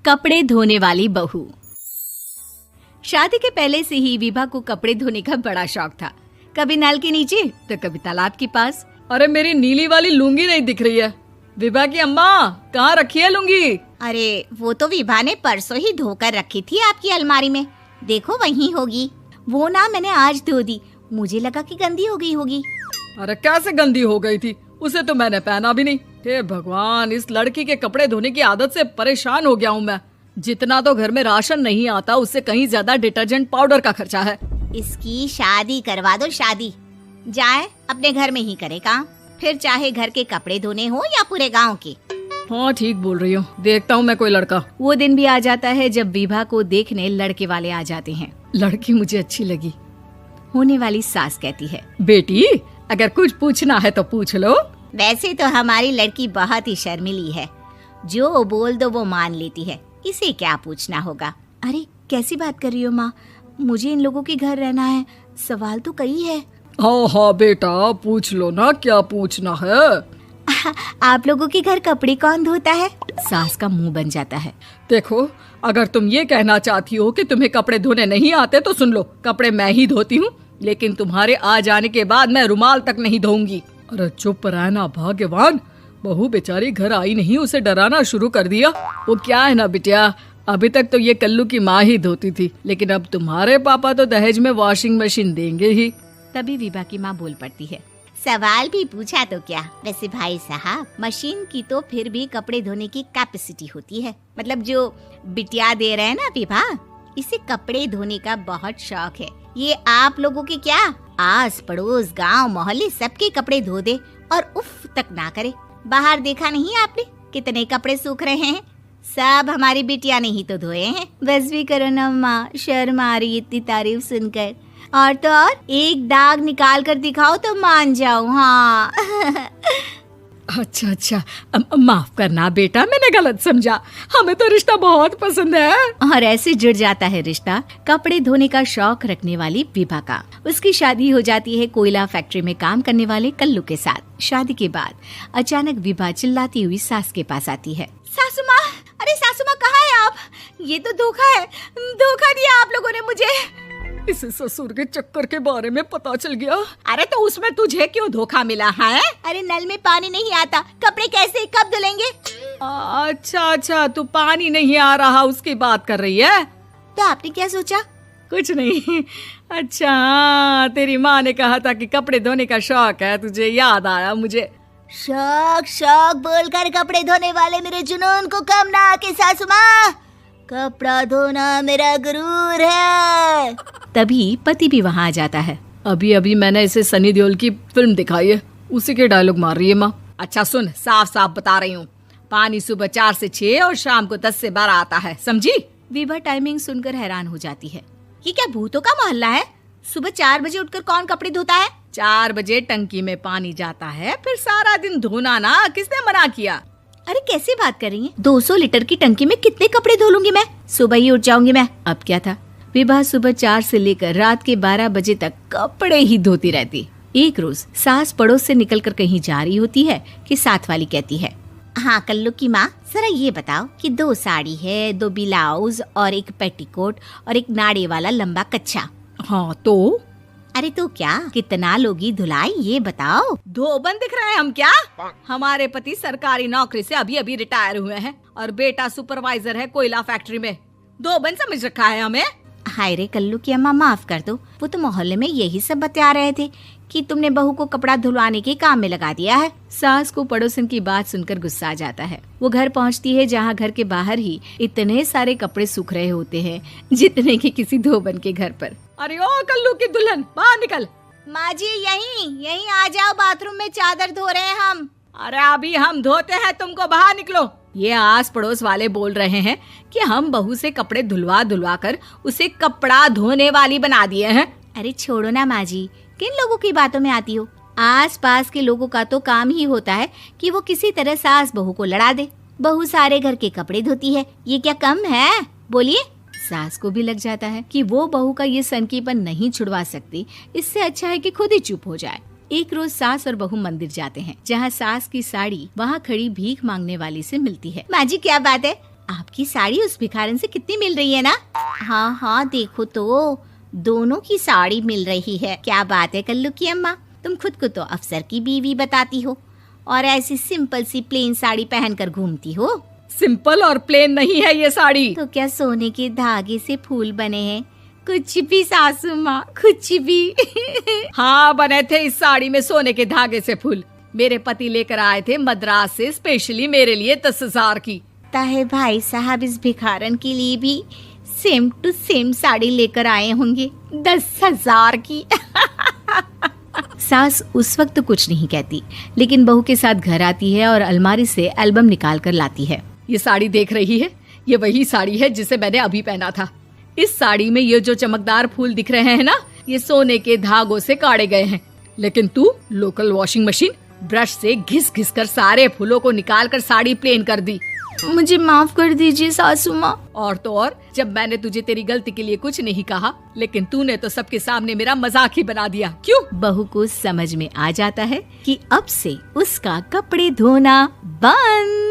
कपड़े धोने वाली बहू। शादी के पहले से ही विभा को कपड़े धोने का बड़ा शौक था। कभी नल के नीचे तो कभी तालाब के पास। अरे मेरी नीली वाली लुंगी नहीं दिख रही है। विभा की अम्मा, कहाँ रखी है लुंगी? अरे वो तो विभा ने परसों ही धोकर रखी थी आपकी अलमारी में, देखो वहीं होगी। वो ना मैंने आज धो दी, मुझे लगा कि गंदी हो गई होगी। अरे कैसे गंदी हो गई थी? उसे तो मैंने पहना भी नहीं। हे भगवान, इस लड़की के कपड़े धोने की आदत से परेशान हो गया हूँ मैं। जितना तो घर में राशन नहीं आता, उससे कहीं ज्यादा डिटर्जेंट पाउडर का खर्चा है। इसकी शादी करवा दो, शादी जाए अपने घर में ही करे काम, फिर चाहे घर के कपड़े धोने हो या पूरे गांव के। हाँ ठीक बोल रही हूँ, देखता हूँ मैं कोई लड़का। वो दिन भी आ जाता है जब विभा को देखने लड़के वाले आ जाते हैं। लड़की मुझे अच्छी लगी। होने वाली सास कहती है, बेटी अगर कुछ पूछना है तो पूछ लो। वैसे तो हमारी लड़की बहुत ही शर्मीली है, जो बोल दो वो मान लेती है, इसे क्या पूछना होगा। अरे कैसी बात कर रही हो माँ, मुझे इन लोगों के घर रहना है, सवाल तो कई है। हाँ हाँ बेटा, पूछ लो ना, क्या पूछना है। आप लोगों के घर कपड़े कौन धोता है? सास का मुंह बन जाता है। देखो, अगर तुम ये कहना चाहती हो कि तुम्हें कपड़े धोने नहीं आते तो सुन लो, कपड़े मैं ही धोती हूँ, लेकिन तुम्हारे आ जाने के बाद मैं रुमाल तक नहीं धोऊंगी। अरे चुप रहना भाग्यवान, बहू बेचारी घर आई नहीं, उसे डराना शुरू कर दिया। वो क्या है ना बिटिया, अभी तक तो ये कल्लू की माँ ही धोती थी, लेकिन अब तुम्हारे पापा तो दहेज में वॉशिंग मशीन देंगे ही। तभी विभा की माँ बोल पड़ती है, सवाल भी पूछा तो क्या। वैसे भाई साहब, मशीन की तो फिर भी कपड़े धोने की कैपेसिटी होती है। मतलब जो बिटिया दे रहे हैं ना विभा, इसे कपड़े धोने का बहुत शौक है। ये आप लोगों के क्या, आस पड़ोस गांव मोहल्ले सबके कपड़े धो दे और उफ तक ना करे। बाहर देखा नहीं आपने कितने कपड़े सूख रहे हैं? सब हमारी बिटिया ने ही तो धोए हैं। बस भी करो ना माँ, शर्म आ रही इतनी तारीफ सुनकर। और तो और एक दाग निकाल कर दिखाओ तो मान जाओ। हाँ अच्छा, माफ करना बेटा, मैंने गलत समझा। हमें तो रिश्ता बहुत पसंद है। और ऐसे जुड़ जाता है रिश्ता कपड़े धोने का शौक रखने वाली विभा का। उसकी शादी हो जाती है कोयला फैक्ट्री में काम करने वाले कल्लू के साथ। शादी के बाद अचानक विभा चिल्लाती हुई सास के पास आती है। सासू माँ, अरे सासू माँ कहाँ है आप? ये तो धोखा है, धोखा दिया आप लोगों ने मुझे। इसे ससुर के चक्कर के बारे में पता चल गया। अरे तो उसमें तुझे क्यों धोखा मिला है? अरे नल में पानी नहीं आता, कपड़े कैसे कब धुलेंगे? अच्छा, तू पानी नहीं आ रहा उसकी बात कर रही है। तो आपने क्या सोचा? कुछ नहीं। अच्छा, तेरी माँ ने कहा था कि कपड़े धोने का शौक है तुझे, याद आया मुझे। शौक बोलकर कपड़े धोने वाले मेरे जुनून को कम ना आके सासू माँ, कपड़ा धोना मेरा गुरूर है। तभी पति भी वहाँ आ जाता है। अभी मैंने इसे सनी देओल की फिल्म दिखाई है, उसी के डायलॉग मार रही है माँ। अच्छा सुन, साफ साफ बता रही हूँ, पानी सुबह 4 से 6 और शाम को 10 से 12 आता है, समझी? विभा टाइमिंग सुनकर हैरान हो जाती है। ये क्या भूतों का मोहल्ला है? सुबह 4 बजे उठकर कौन कपड़े धोता है? 4 बजे टंकी में पानी जाता है, फिर सारा दिन धोना ना, किसने मना किया? अरे कैसी बात कर रही हैं? 200 लीटर की टंकी में कितने कपड़े धो लूंगी मैं? सुबह ही उठ जाऊंगी मैं। अब क्या था, विभा सुबह 4 से लेकर रात के 12 बजे तक कपड़े ही धोती रहती। एक रोज सास पड़ोस से निकलकर कहीं जा रही होती है कि साथ वाली कहती है, हाँ कल्लू की माँ, जरा ये बताओ कि 2 साड़ी है, 2 ब्लाउज और एक पेटीकोट और एक नाड़े वाला लंबा कच्छा। हाँ तो? अरे तो क्या, कितना लोगी धुलाई ये बताओ। धोबन दिख रहे हैं हम क्या? हमारे पति सरकारी नौकरी से अभी रिटायर हुए हैं और बेटा सुपरवाइजर है कोयला फैक्ट्री में। धोबन समझ रखा है हमें? हाय रे कल्लू की अम्मा, माफ कर दो, वो तो मोहल्ले में यही सब बता रहे थे कि तुमने बहू को कपड़ा धुलवाने के काम में लगा दिया है। सास को पड़ोसन की बात सुनकर गुस्सा आ जाता है। वो घर पहुंचती है जहां घर के बाहर ही इतने सारे कपड़े सूख रहे होते हैं जितने कि किसी धोबन के घर पर। अरे ओ कल्लू की दुल्हन, बाहर निकल। माँ जी यहीं आ जाओ, बाथरूम में चादर धो रहे हैं हम। अरे अभी हम धोते हैं, तुमको बाहर निकलो। ये आस पड़ोस वाले बोल रहे हैं कि हम बहू से कपड़े धुलवा कर उसे कपड़ा धोने वाली बना दिए हैं। अरे छोड़ो ना माँ जी, किन लोगों की बातों में आती हो? आस पास के लोगों का तो काम ही होता है कि वो किसी तरह सास बहू को लड़ा दे। बहू सारे घर के कपड़े धोती है, ये क्या कम है? बोलिए। सास को भी लग जाता है कि वो बहू का ये सनकीपन नहीं छुड़वा सकती, इससे अच्छा है कि खुद ही चुप हो जाए। एक रोज सास और बहू मंदिर जाते हैं, जहाँ सास की साड़ी वहाँ खड़ी भीख मांगने वाली से मिलती है। माँ जी क्या बात है, आपकी साड़ी उस भिखारन से कितनी मिल रही है ना? हाँ हाँ देखो तो, दोनों की साड़ी मिल रही है। क्या बात है कल्लू की अम्मा, तुम खुद को तो अफसर की बीवी बताती हो और ऐसी सिंपल सी प्लेन साड़ी पहनकर घूमती हो। सिंपल और प्लेन नहीं है ये साड़ी। तो क्या सोने के धागे से फूल बने हैं? कुछ भी सासू माँ, कुछ भी। हाँ बने थे इस साड़ी में सोने के धागे से फूल। मेरे पति लेकर आए थे मद्रास से स्पेशली मेरे लिए 10,000 की। ताहे भाई साहब इस भिखारन के लिए भी सेम टू सेम साड़ी लेकर आए होंगे 10,000 की। सास उस वक्त तो कुछ नहीं कहती, लेकिन बहू के साथ घर आती है और अलमारी से एल्बम निकाल कर लाती है। ये साड़ी देख रही है, ये वही साड़ी है जिसे मैंने अभी पहना था। इस साड़ी में ये जो चमकदार फूल दिख रहे हैं ना, ये सोने के धागों से काढ़े गए हैं। लेकिन तू लोकल वॉशिंग मशीन ब्रश से घिस घिस कर सारे फूलों को निकाल कर साड़ी प्लेन कर दी। मुझे माफ कर दीजिए सासू माँ। और तो और, जब मैंने तुझे तेरी गलती के लिए कुछ नहीं कहा, लेकिन तूने तो सबके सामने मेरा मजाक ही बना दिया। क्यों? बहू को समझ में आ जाता है कि अब से उसका कपड़े धोना बंद।